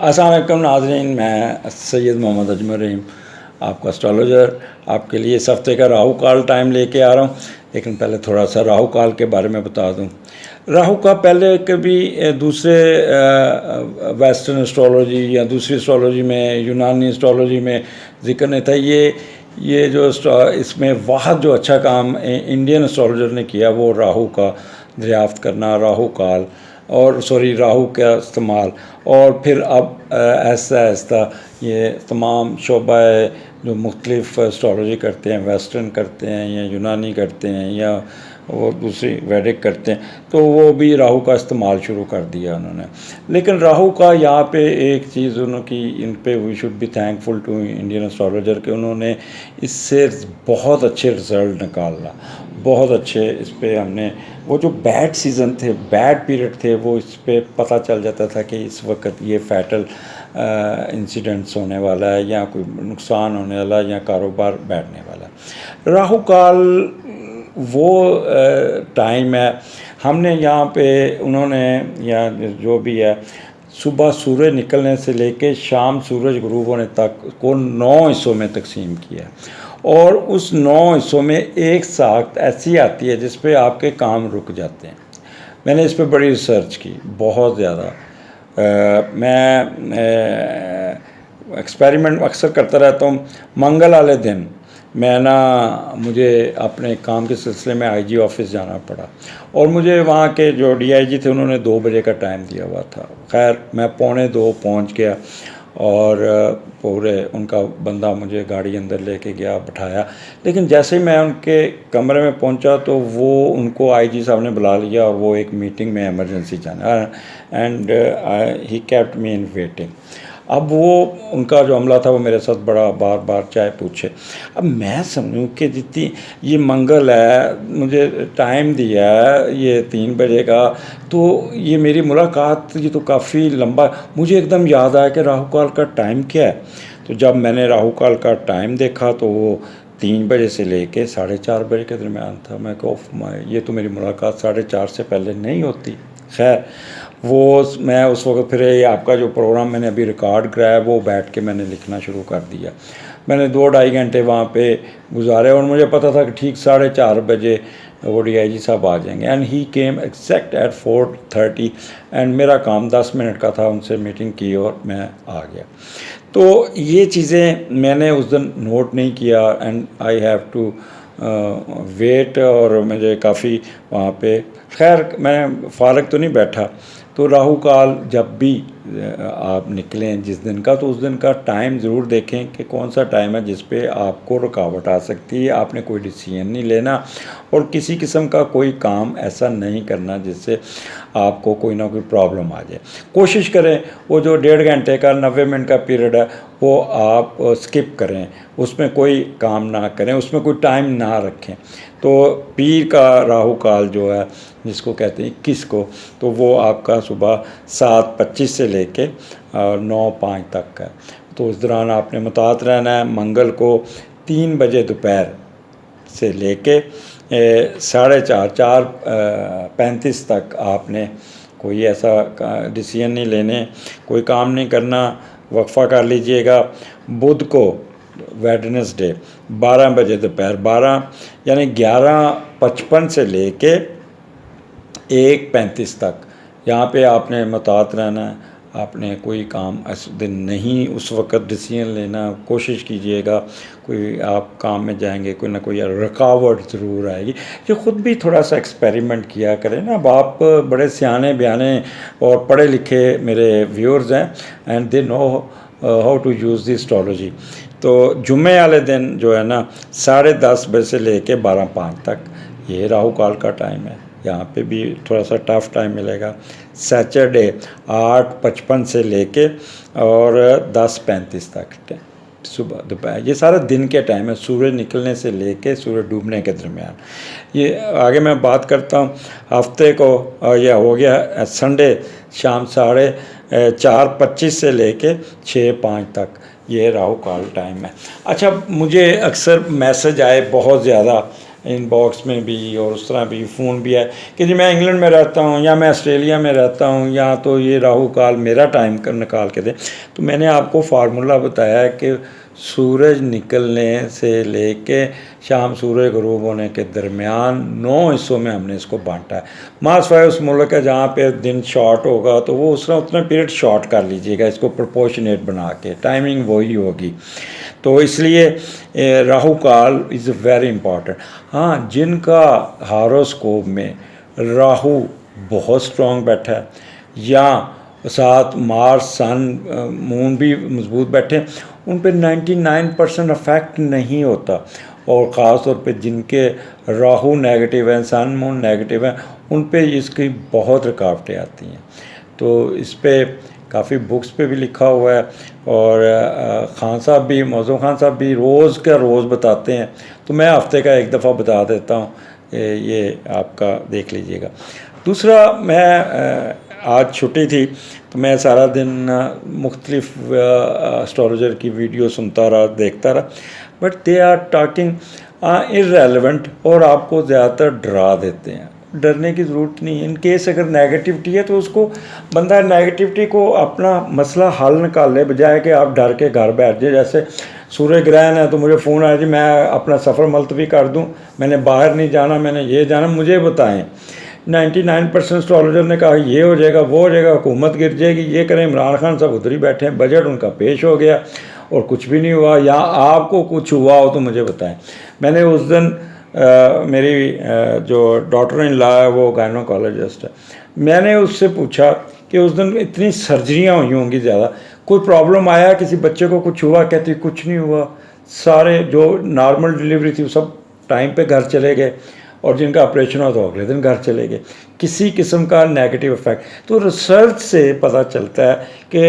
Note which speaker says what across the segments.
Speaker 1: अस्सलाम वालेकुम नाज़रीन, मैं सैयद मोहम्मद अजमल रहीम आपका एस्ट्रोलॉजर आपके लिए इस हफ्ते का राहु काल टाइम लेके आ रहा हूँ। लेकिन पहले थोड़ा सा राहु काल के बारे में बता दूँ। राहु का पहले कभी दूसरे वेस्टर्न एस्ट्रोलॉजी या दूसरी एस्ट्रोलॉजी में, यूनानी एस्ट्रोलॉजी में जिक्र नहीं था। ये जो इसमें वाहद जो अच्छा काम इंडियन एस्ट्रोलॉजर ने किया वो राहु का दरियाफ्त करना, राहु काल और राहु का इस्तेमाल। और फिर अब ऐसा ऐसा ये तमाम शोबा जो मुख्तलिफ एस्ट्रोलॉजी करते हैं, वेस्टर्न करते हैं या यूनानी करते हैं या वो दूसरी वैदिक करते हैं, तो वो भी राहु का इस्तेमाल शुरू कर दिया उन्होंने। लेकिन राहु का यहाँ पे एक चीज़ उनकी, इन पे we should be thankful to Indian astrologer कि उन्होंने इससे बहुत अच्छे रिज़ल्ट निकाला, बहुत अच्छे। इस पर हमने वो जो बैड सीज़न थे, बैड पीरियड थे, वो इस पर पता चल जाता था कि इस वक्त ये फैटल इंसिडेंट्स होने वाला है या कोई नुकसान होने वाला है या कारोबार बैठने वाला है। राहु काल वो टाइम है। हमने यहाँ पे उन्होंने या जो भी है सुबह सूरज निकलने से लेके शाम सूरज गुरूब होने तक को 9 हिस्सों में तकसीम किया और उस 9 हिस्सों में एक साख्त ऐसी आती है जिस पे आपके काम रुक जाते हैं। मैंने इस पे बड़ी रिसर्च की, बहुत ज़्यादा। मैं एक्सपेरिमेंट अक्सर करता रहता हूँ। मंगल वाले दिन मुझे अपने काम के सिलसिले में आईजी ऑफिस जाना पड़ा और मुझे वहाँ के जो डीआईजी थे उन्होंने 2 बजे का टाइम दिया हुआ था। खैर मैं 1:45 पहुँच गया और पूरे उनका बंदा मुझे गाड़ी अंदर लेके गया, बिठाया। लेकिन जैसे ही मैं उनके कमरे में पहुंचा तो वो उनको आईजी साहब ने बुला लिया और वो एक मीटिंग में इमरजेंसी जाना, and he kept me in waiting. अब वो उनका जो अमला था वो मेरे साथ बड़ा बार बार चाय पूछे। अब मैं समझूं कि जितनी ये मंगल है, मुझे टाइम दिया है ये 3 बजे का, तो ये मेरी मुलाकात ये तो काफ़ी लंबा। मुझे एकदम याद आया कि राहु काल का टाइम क्या है। तो जब मैंने राहु काल का टाइम देखा तो वो 3 बजे से लेके 4:30 बजे के दरमियान था। मैं कहा ये तो मेरी मुलाकात 4:30 से पहले नहीं होती। खैर वो मैं उस वक्त फिर ये आपका जो प्रोग्राम मैंने अभी रिकॉर्ड कराया वो बैठ के मैंने लिखना शुरू कर दिया। मैंने 2-2.5 घंटे वहाँ पे गुजारे और मुझे पता था कि ठीक 4:30 बजे वो डीआईजी साहब आ जाएंगे। And he came exact at 4:30 and मेरा काम 10 मिनट का था, उनसे मीटिंग की और मैं आ गया। तो ये चीज़ें मैंने उस दिन नोट नहीं किया and I have to wait और मुझे काफ़ी वहाँ पे। खैर मैं फारग तो नहीं बैठा। तो राहु काल जब भी आप निकलें जिस दिन का, तो उस दिन का टाइम ज़रूर देखें कि कौन सा टाइम है जिस पे आपको रुकावट आ सकती है। आपने कोई डिसीजन नहीं लेना और किसी किस्म का कोई काम ऐसा नहीं करना जिससे आपको कोई ना कोई प्रॉब्लम आ जाए। कोशिश करें वो जो 1.5 घंटे का 90 मिनट का पीरियड है वो आप स्किप करें, उसमें कोई काम ना करें, उसमें कोई टाइम ना रखें। तो पीर का राहु काल जो है जिसको कहते हैं 21 को, तो वो आपका सुबह 7:25 से लेके 9:05 तक है। तो उस दौरान आपने मुतात रहना है। मंगल को 3 बजे दोपहर से लेके 4:35 तक आपने कोई ऐसा डिसीजन नहीं लेने, कोई काम नहीं करना, वक्फा कर लीजिएगा। बुध को वेडनेसडे 12 बजे दोपहर 12 यानी 11:55 से लेके 1:35 तक यहाँ पे आपने मुतात रहना है। आपने कोई काम इस दिन नहीं उस वक़्त डिसीजन लेना। कोशिश कीजिएगा कोई आप काम में जाएंगे कोई ना कोई रुकावट ज़रूर आएगी। ये ख़ुद भी थोड़ा सा एक्सपेरिमेंट किया करें ना। अब आप बड़े सियाने बयाने और पढ़े लिखे मेरे व्यूअर्स हैं and they know how to use the astrology. तो जुम्मे वाले दिन जो है ना 10:30 बजे से लेके 12:05 तक ये राहु काल का टाइम है। यहाँ पे भी थोड़ा सा टफ टाइम मिलेगा। सैटरडे 8:55 से लेके और 10:35 तक सुबह दोपहर, ये सारा दिन के टाइम है, सूरज निकलने से लेके सूरज डूबने के दरमियान। ये आगे मैं बात करता हूँ। हफ्ते को यह हो गया संडे शाम 4:25 से लेके 6:05 तक ये राहु काल टाइम है। अच्छा, मुझे अक्सर मैसेज आए बहुत ज़्यादा इनबॉक्स में भी और उस तरह भी फ़ोन भी है कि जी मैं इंग्लैंड में रहता हूँ या मैं ऑस्ट्रेलिया में रहता हूँ, या तो ये राहु काल मेरा टाइम निकाल के दें। तो मैंने आपको फार्मूला बताया कि सूरज निकलने से लेके शाम सूरज गरूब होने के दरमियान 9 हिस्सों में हमने इसको बांटा है। मासवाए उस मुल्क है जहाँ पे दिन शॉर्ट होगा तो वो उतना पीरियड शॉर्ट कर लीजिएगा, इसको प्रोपोर्शनेट बना के, टाइमिंग वही होगी। तो इसलिए राहु काल इज़ वेरी इम्पॉर्टेंट। हाँ, जिनका हारोस्कोप में राहु बहुत स्ट्रॉन्ग बैठा है या साथ मार्स सन मून भी मजबूत बैठे, उन पे 99% अफेक्ट नहीं होता। और ख़ास तौर पे जिनके राहु नेगेटिव हैं, सन मून नेगेटिव हैं, उन पे इसकी बहुत रुकावटें आती हैं। तो इस पे काफ़ी बुक्स पे भी लिखा हुआ है, और खान साहब भी, मौज़ूम खान साहब भी रोज़ का रोज़ बताते हैं। तो मैं हफ्ते का एक दफ़ा बता देता हूँ, ये आपका देख लीजिएगा। दूसरा, मैं आज छुट्टी थी तो मैं सारा दिन मुख्तलिफ एस्ट्रोलॉजर की वीडियो सुनता रहा, देखता रहा, but they are talking irrelevant और आपको ज़्यादातर डरा देते हैं। डरने की ज़रूरत नहीं है। इन केस अगर नेगेटिविटी है तो उसको बंदा नेगेटिविटी को अपना मसला हल निकाल ले, बजाय कि आप डर के घर बैठ जाए। जैसे सूर्य ग्रहण है तो मुझे फ़ोन आया जी मैं अपना सफ़र मुलतवी कर दूं, मैंने बाहर नहीं जाना, मैंने ये जाना, मुझे बताएं। 99% एस्ट्रोलॉजर ने कहा ये हो जाएगा, वो हो जाएगा, हुकूमत गिर जाएगी, ये करें। इमरान खान साहब उधर ही बैठे हैं, बजट उनका पेश हो गया और कुछ भी नहीं हुआ। या आपको कुछ हुआ हो तो मुझे बताएं। मैंने उस दिन मेरी जो डॉटर इन लॉ है वो गायनोकोलॉजिस्ट है, मैंने उससे पूछा कि उस दिन इतनी सर्जरियाँ हुई होंगी ज़्यादा, कोई प्रॉब्लम आया, किसी बच्चे को कुछ हुआ? कहती कुछ नहीं हुआ, सारे जो नॉर्मल डिलीवरी थी वो सब टाइम पे घर चले गए, और जिनका ऑपरेशन हुआ तो अगले दिन घर चले गए। किसी किस्म का नेगेटिव इफेक्ट। तो रिसर्च से पता चलता है कि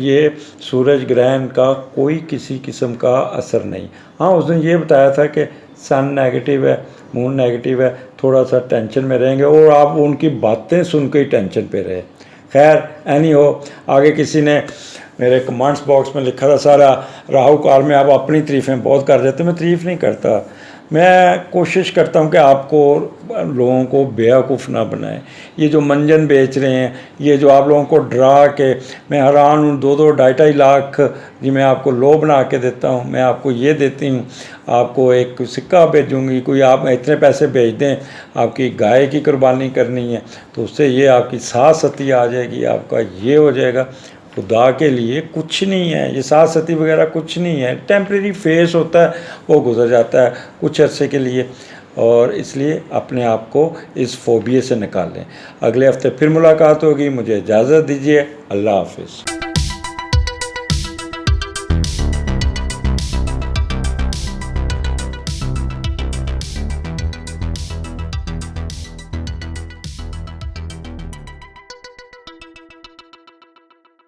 Speaker 1: ये सूरज ग्रहण का कोई किसी किस्म का असर नहीं। हाँ, उस दिन ये बताया था कि सन नेगेटिव है, मून नेगेटिव है, थोड़ा सा टेंशन में रहेंगे, और आप उनकी बातें सुन के ही टेंशन पे रहे। खैर, एनी हो, आगे किसी ने मेरे कमेंट्स बॉक्स में लिखा था सारा राहु काल में आप अपनी तारीफ़ें बहुत कर देते। मैं तारीफ़ नहीं करता, मैं कोशिश करता हूँ कि आपको, लोगों को बेवकूफ़ ना बनाएं। ये जो मंजन बेच रहे हैं, ये जो आप लोगों को डरा के, मैं हैरान हूँ, 2-2 2.5 लाख जी मैं आपको लो बना के देता हूँ, मैं आपको ये देती हूँ, आपको एक सिक्का भेजूँगी, कोई आप इतने पैसे भेज दें, आपकी गाय की कुर्बानी करनी है तो उससे ये आपकी साथ सती आ जाएगी, आपका ये हो जाएगा। खुदा के लिए कुछ नहीं है, ये साथ सती वगैरह कुछ नहीं है, टेम्प्रेरी फेस होता है, वो गुजर जाता है कुछ अरसे के लिए। और इसलिए अपने आप को इस फोबिया से निकाल लें। अगले हफ्ते फिर मुलाकात होगी, मुझे इजाज़त दीजिए, अल्लाह हाफिज़।